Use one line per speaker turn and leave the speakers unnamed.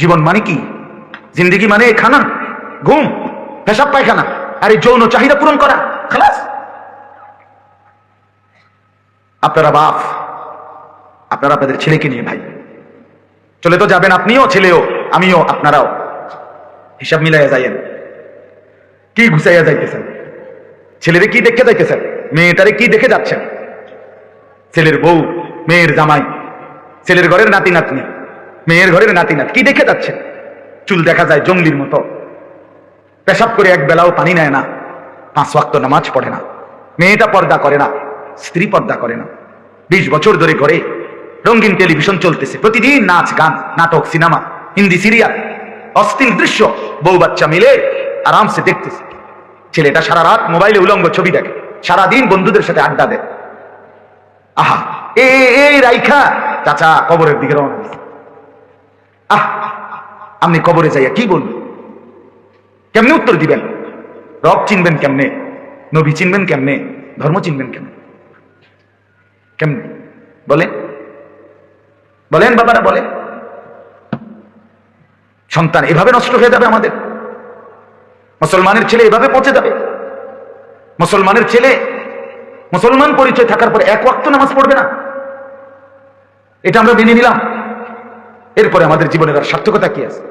জীবন মানে কি? জিন্দেগি মানে খানা, ঘুম, পেশাব পায়খানা আর এই যৌন চাহিদা পূরণ করা, খালাস। আপনারা বাপ, আপনারা আপনাদের ছেলেকে নিয়ে ভাই চলে তো যাবেন, আপনিও, ছেলেও, আমিও, আপনারাও। হিসাব মিলাইয়া যাইয়েন। কি ঘুষাইয়া যাইতেছেন? ছেলেরে কি দেখে যাইতেছেন? মেয়েটারে কি দেখে যাচ্ছেন? ছেলের বউ, মেয়ের জামাই, ছেলের ঘরের নাতি নাতনি, মেয়ের ঘরের নাতি নাত, কি দেখে যাচ্ছেন? চুল দেখা যায় জঙ্গলির মতো, পেশাব করে এক বেলাও পানি নেয় না, 5 ওয়াক্ত নামাজ পড়ে না, মেয়েটা পর্দা করে না, স্ত্রী পর্দা করে না। 20 বছর ধরে ঘরে রঙিন টেলিভিশন চলতেছে, প্রতিদিন নাচ, গান, নাটক, সিনেমা, হিন্দি সিরিয়াল, অশ্লীল দৃশ্য, বউ বাচ্চা মিলে আরামসে দেখতেছে। ছেলেটা সারা রাত মোবাইলে উলঙ্গ ছবি দেখে, সারাদিন বন্ধুদের সাথে আড্ডা দেয়। আহা, এই রাইখা চাচা কবরের দিকে রওনা দিছে। আপনি কবরে যাইয়া কি বলবেন? কেমনে উত্তর দিবেন? রব চিনবেন কেমনে? নবী চিনবেন কেমনে? ধর্ম চিনবেন কেমনে? কেমনে বলেন? বলেন বাবারা, বলেন। সন্তান এভাবে নষ্ট হয়ে যাবে আমাদের। মুসলমানের ছেলে এভাবে পৌঁছে যাবে। মুসলমানের ছেলে মুসলমান পরিচয় থাকার পরে 1 ওয়াক্ত নামাজ পড়বে না, এটা আমরা মেনে নিলাম। এরপরে আমাদের জীবনের আর সার্থকতা কি আছে?